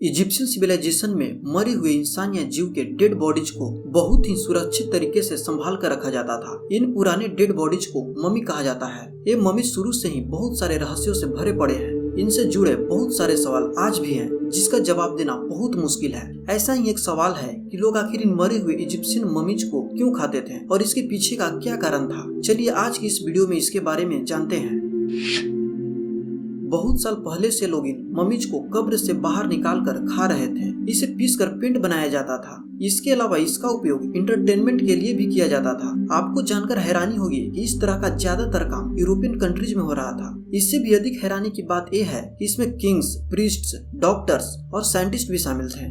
Egyptian civilisation में मरे हुए इंसान या जीव के डेड बॉडीज को बहुत ही सुरक्षित तरीके से संभाल कर रखा जाता था। इन पुराने डेड बॉडीज को मम्मी कहा जाता है। ये मम्मी शुरू से ही बहुत सारे रहस्यों से भरे पड़े हैं। इनसे जुड़े बहुत सारे सवाल आज भी हैं, जिसका जवाब देना बहुत मुश्किल है। ऐसा ही एक सवाल है कि लोग आखिर इन मरे हुए इजिप्शियन मम्मीज को क्यों खाते थे और इसके पीछे का क्या कारण था। चलिए आज की इस वीडियो में इसके बारे में जानते हैं। बहुत साल पहले से लोग इन मम्मीज को कब्र से बाहर निकाल कर खा रहे थे। इसे पीस कर पिंड बनाया जाता था। इसके अलावा इसका उपयोग इंटरटेनमेंट के लिए भी किया जाता था। आपको जानकर हैरानी होगी कि इस तरह का ज्यादातर काम यूरोपियन कंट्रीज में हो रहा था। इससे भी अधिक हैरानी की बात यह है कि इसमें किंग्स, प्रीस्ट्स, डॉक्टर्स और साइंटिस्ट भी शामिल थे।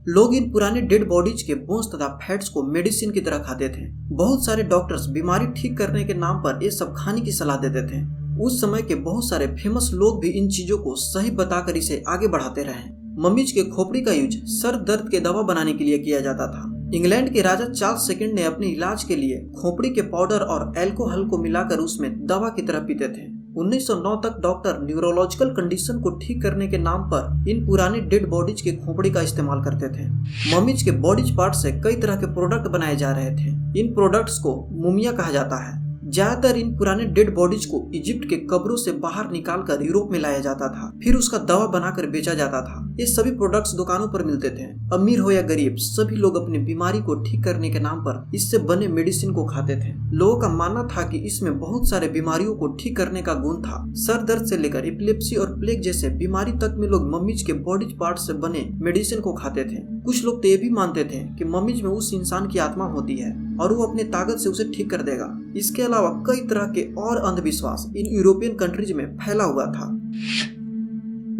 लोग इन पुराने डेड बॉडीज के बोन्स तथा फैट्स को मेडिसिन की तरह खाते थे। बहुत सारे डॉक्टर्स बीमारी ठीक करने के नाम पर ये सब खाने की सलाह देते थे। उस समय के बहुत सारे फेमस लोग भी इन चीजों को सही बताकर इसे आगे बढ़ाते रहे। मम्मीज के खोपड़ी का यूज सर दर्द के दवा बनाने के लिए किया जाता था। इंग्लैंड के राजा चार्ल्स सेकंड ने अपने इलाज के लिए खोपड़ी के पाउडर और अल्कोहल को मिलाकर उसमें दवा की तरह पीते थे। 1909 तक डॉक्टर न्यूरोलॉजिकल कंडीशन को ठीक करने के नाम पर इन पुराने डेड बॉडीज के खोपड़ी का इस्तेमाल करते थे। मम्मीज के बॉडीज पार्ट से कई तरह के प्रोडक्ट बनाए जा रहे थे। इन प्रोडक्ट्स को मुमिया कहा जाता है। ज्यादातर इन पुराने डेड बॉडीज को इजिप्ट के कब्रों से बाहर निकालकर यूरोप में लाया जाता था। फिर उसका दवा बनाकर बेचा जाता था। ये सभी प्रोडक्ट्स दुकानों पर मिलते थे। अमीर हो या गरीब, सभी लोग अपनी बीमारी को ठीक करने के नाम पर इससे बने मेडिसिन को खाते थे। लोगों का मानना था कि इसमें बहुत सारे बीमारियों को ठीक करने का गुण था। सर दर्द से लेकर एपिलेप्सी और प्लेग जैसे बीमारी तक में लोग मम्मीज के बॉडी पार्ट से बने मेडिसिन को खाते थे। कुछ लोग तो ये भी मानते थे कि मम्मीज में उस इंसान की आत्मा होती है और वो अपने ताकत से उसे ठीक कर देगा। इसके अलावा कई तरह के और अंधविश्वास इन यूरोपियन कंट्रीज में फैला हुआ था।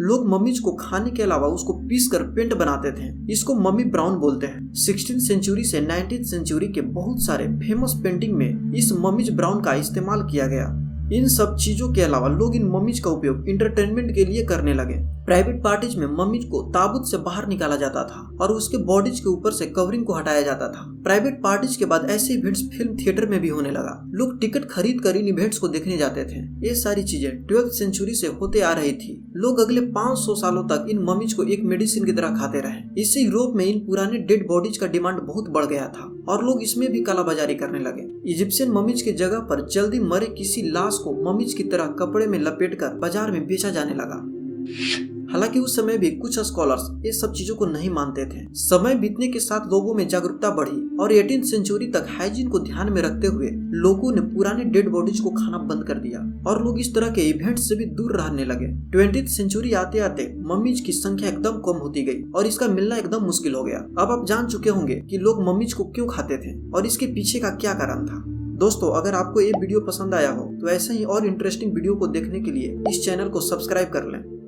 लोग मम्मीज को खाने के अलावा उसको पीस कर पेंट बनाते थे। इसको मम्मी ब्राउन बोलते हैं। 16th सेंचुरी से 19th सेंचुरी के बहुत सारे फेमस पेंटिंग में इस मम्मीज ब्राउन का इस्तेमाल किया गया। इन सब चीजों के अलावा लोग इन मम्मीज का उपयोग इंटरटेनमेंट के लिए करने लगे। प्राइवेट पार्टीज में मम्मीज को ताबूत से बाहर निकाला जाता था और उसके बॉडीज के ऊपर से कवरिंग को हटाया जाता था। प्राइवेट पार्टीज के बाद ऐसे इवेंट्स फिल्म थिएटर में भी होने लगा। लोग टिकट खरीद कर इन इवेंट्स को देखने जाते थे। ये सारी चीजें 12th सेंचुरी से होते आ रही थी। लोग अगले 500 सालों तक इन मम्मीज को एक मेडिसिन की तरह खाते रहे। इससे यूरोप में इन पुराने डेड बॉडीज का डिमांड बहुत बढ़ गया था और लोग इसमें भी कालाबाजारी करने लगे। इजिप्शियन मम्मीज की जगह पर जल्दी मरे किसी लाश को मम्मीज की तरह कपड़े में लपेटकर बाजार में बेचा जाने लगा। हालांकि उस समय भी कुछ स्कॉलर्स ये सब चीजों को नहीं मानते थे। समय बीतने के साथ लोगों में जागरूकता बढ़ी और 18th सेंचुरी तक हाइजीन को ध्यान में रखते हुए लोगों ने पुराने डेड बॉडीज को खाना बंद कर दिया और लोग इस तरह के इवेंट्स से भी दूर रहने लगे। 20th सेंचुरी आते आते मम्मीज की संख्या एकदम कम होती गई और इसका मिलना एकदम मुश्किल हो गया। अब आप जान चुके होंगे कि लोग मम्मीज को क्यों खाते थे और इसके पीछे का क्या कारण था। दोस्तों, अगर आपको ये वीडियो पसंद आया हो तो ऐसे ही और इंटरेस्टिंग वीडियो को देखने के लिए इस चैनल को सब्सक्राइब कर लें।